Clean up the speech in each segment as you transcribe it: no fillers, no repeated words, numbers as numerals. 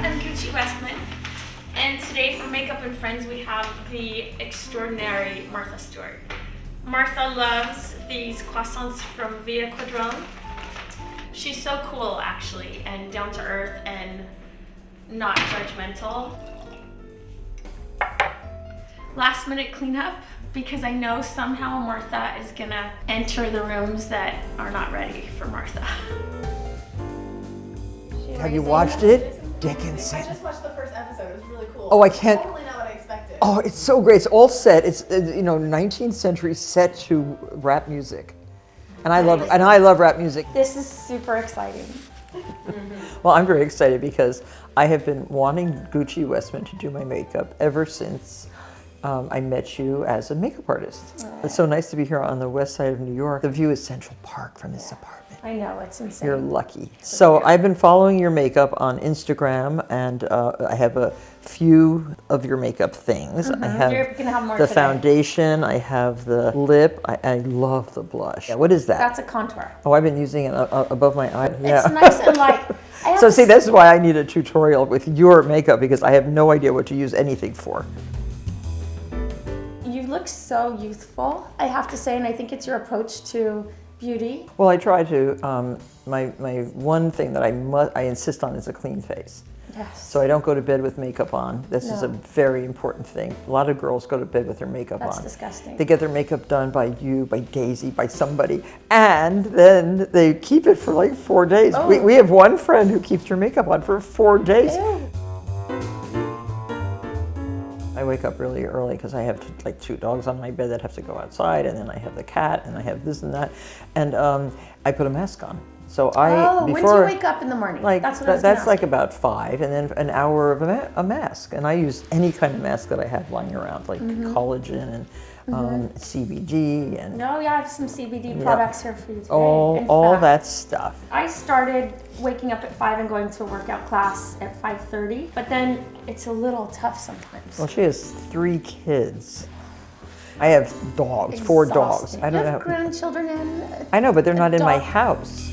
I'm Gucci Westman, and today for Makeup and Friends we have the extraordinary Martha Stewart. Martha loves these croissants from Via Quadrone. She's so cool actually, and down to earth and not judgmental. Last minute cleanup, because I know somehow Martha is gonna enter the rooms that are not ready for Martha. Have you watched it? Dickinson. I just watched the first episode. It was really cool. Oh, I can't. Totally not what I expected. Oh, it's so great. It's all set. It's 19th century set to rap music, and I love rap music. This is super exciting. Well, I'm very excited because I have been wanting Gucci Westman to do my makeup ever since I met you as a makeup artist. It's so nice to be here on the west side of New York. The view is Central Park from this apartment. I know, it's insane. You're lucky. So I've been following your makeup on Instagram, and I have a few of your makeup things. I have You're gonna have more the today. foundation, I have the lip, I love the blush. Yeah, what is that? That's a contour. Oh, I've been using it above my eye. Yeah. It's nice and light. So see, this is why I need a tutorial with your makeup, because I have no idea what to use anything for. You look so youthful, I have to say, and I think it's your approach to beauty. Well, I try to, my one thing that I insist on is a clean face. Yes. So I don't go to bed with makeup on. This is a very important thing. A lot of girls go to bed with their makeup on. That's disgusting. They get their makeup done by you, by Daisy, by somebody, and then they keep it for like 4 days. Oh. We have one friend who keeps her makeup on for 4 days. Ew. I wake up really early because I have like 2 dogs on my bed that have to go outside, and then I have the cat, and I have this and that, and I put a mask on. So when do you wake up in the morning? Like that's what I was that's gonna like ask you. about 5, and then an hour of a mask, and I use any kind of mask that I have lying around, like collagen and CBD and No, yeah, I have some CBD products here for you today. all that stuff. I started waking up at 5 and going to a workout class at 5:30, but then it's a little tough sometimes. Well, she has 3 kids. I have dogs, 4 dogs. Exhausting. I don't you know. have grandchildren and I know, but they're not in my dog. house.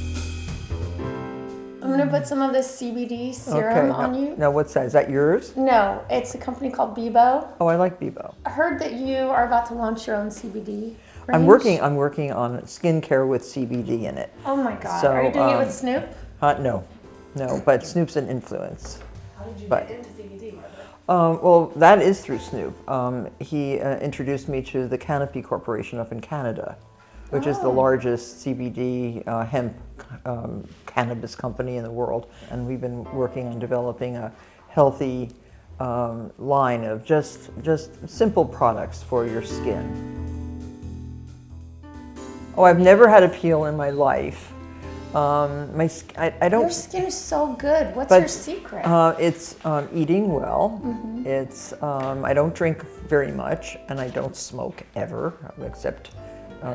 I'm gonna put some of this CBD serum on you. No, what's that? Is that yours? No, it's a company called Bebo. Oh, I like Bebo. I heard that you are about to launch your own CBD range. I'm working on skincare with CBD in it. Oh my God, So, are you doing it with Snoop? No, but Snoop's an influence. How did you But- get into CBD, Martha? Well, that is through Snoop. He introduced me to the Canopy Corporation up in Canada, which is the largest CBD hemp cannabis company in the world. And we've been working on developing a healthy line of just simple products for your skin. Oh, I've never had a peel in my life. I don't. Your skin is so good. What's But, your secret? It's eating well. It's I don't drink very much, and I don't smoke ever, except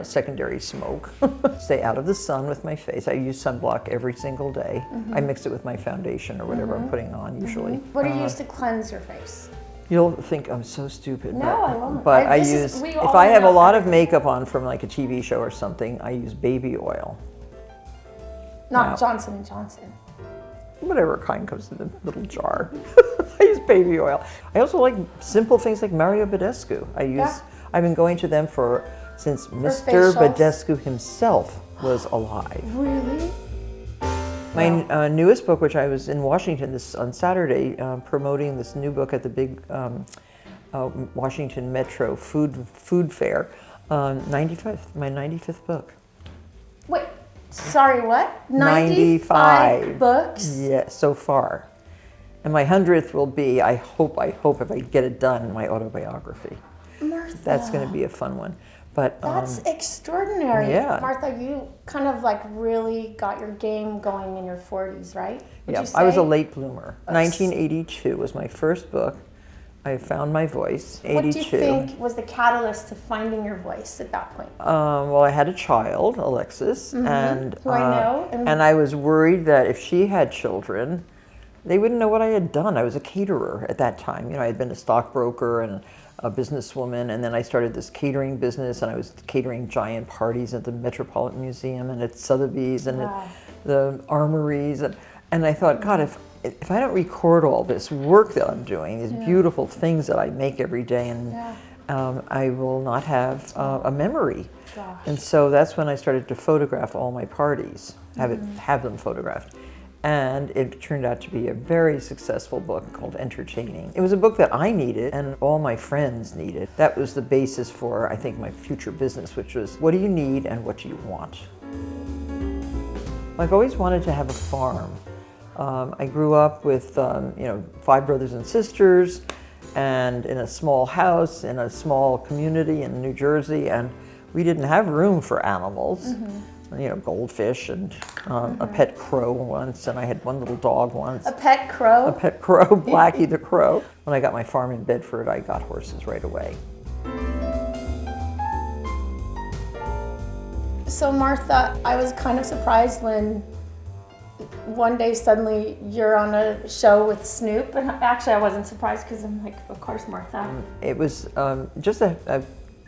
secondary smoke. Stay out of the sun with my face. I use sunblock every single day. I mix it with my foundation or whatever I'm putting on usually. What do you use to cleanse your face? You'll think I'm so stupid. No, but, I won't. But I This is- use, we if all I have a know lot of everything. makeup on from like a TV show or something, I use baby oil. Not No. Johnson & Johnson. Whatever kind comes in the little jar. I use baby oil. I also like simple things like Mario Badescu. I've been going to them since Mr. facials? Badescu himself was alive. Really? My newest book, which I was in Washington on Saturday, promoting this new book at the big Washington Metro food fair, my 95th book. Wait, sorry, what? 95 books? Yeah, so far. And my 100th will be, I hope if I get it done, my autobiography. Martha. That's going to be a fun one. But That's extraordinary. yeah. Martha, you kind of like really got your game going in your 40s, right? Would yeah, you I was a say? late bloomer. 1982 was my first book. I found my voice. 82. What do you think was the catalyst to finding your voice at that point? Well, I had a child, Alexis, and Who I know, and I was worried that if she had children, they wouldn't know what I had done. I was a caterer at that time. You know, I had been a stockbroker and a businesswoman, and then I started this catering business, and I was catering giant parties at the Metropolitan Museum and at Sotheby's and at the armories, And I thought, God, if I don't record all this work that I'm doing, these beautiful things that I make every day, and I will not have a memory. Gosh. And so that's when I started to photograph all my parties, have them photographed. And it turned out to be a very successful book called Entertaining. It was a book that I needed and all my friends needed. That was the basis for, I think, my future business, which was, what do you need and what do you want? I've always wanted to have a farm. I grew up with 5 brothers and sisters, and in a small house in a small community in New Jersey, and we didn't have room for animals. Goldfish and a pet crow once, and I had one little dog once. A pet crow? A pet crow, Blackie the crow. When I got my farm in Bedford, I got horses right away. So Martha, I was kind of surprised when one day suddenly you're on a show with Snoop, and actually I wasn't surprised because I'm like, of course Martha. It was just a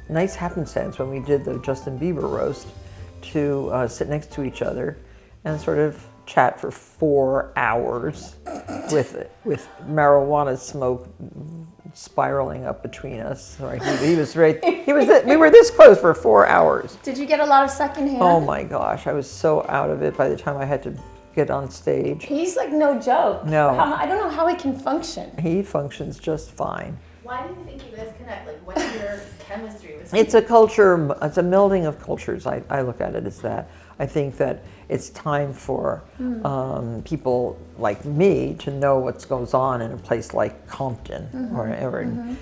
nice happenstance when we did the Justin Bieber roast to sit next to each other and sort of chat for 4 hours with marijuana smoke spiraling up between us. Right? He was we were this close for 4 hours. Did you get a lot of secondhand? Oh my gosh, I was so out of it by the time I had to get on stage. He's like no joke. No. I don't know how he can function. He functions just fine. Why do you think you guys connect? Like, what's your chemistry with It's a culture, it's a melding of cultures. I look at it as that. I think that it's time for people like me to know what goes on in a place like Compton or in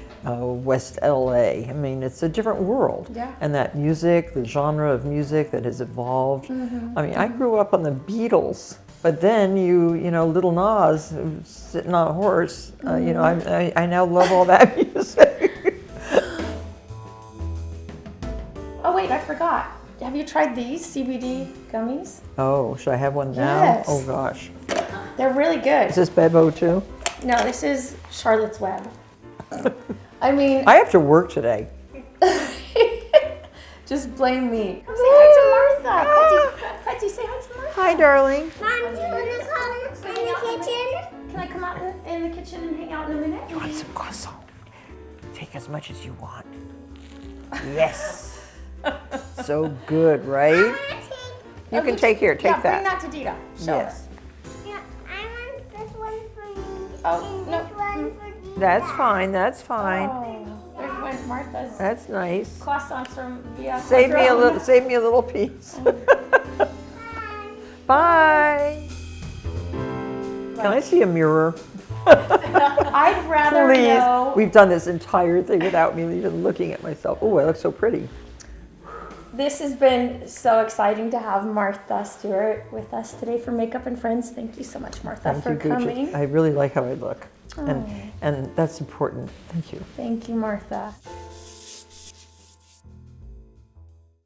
West LA. I mean, it's a different world. Yeah. And that music, the genre of music that has evolved. I mean, I grew up on the Beatles. But then Little Nas sitting on a horse. I now love all that music. Oh wait, I forgot. Have you tried these Cbd Gummies? Oh, should I have one now? Yes. Oh gosh. They're really good. Is this Bebo too? No, this is Charlotte's Web. I mean, I have to work today. just blame me. Come say hi to Martha. Patsy, say hi to Martha. Hi, darling. Mom, do you want to come in the kitchen? Can I come out in the kitchen and hang out in a minute? You want some croissant? Take as much as you want. Yes. So good, right? You can take here. Take yeah, that. Bring that to Dita. Show Yes. Yeah, I want this one for me. Oh, and no. this one for Dita. That's fine. That's her. fine. Oh, there went Martha's That's nice. croissants from Via. Save me a little piece. Bye. Can I see a mirror? I'd rather Please. know. We've done this entire thing without me even looking at myself. Oh, I look so pretty. This has been so exciting to have Martha Stewart with us today for Makeup and Friends. Thank you so much, Martha, Thank for you, Gucci. coming. I really like how I look. And that's important. Thank you. Thank you, Martha.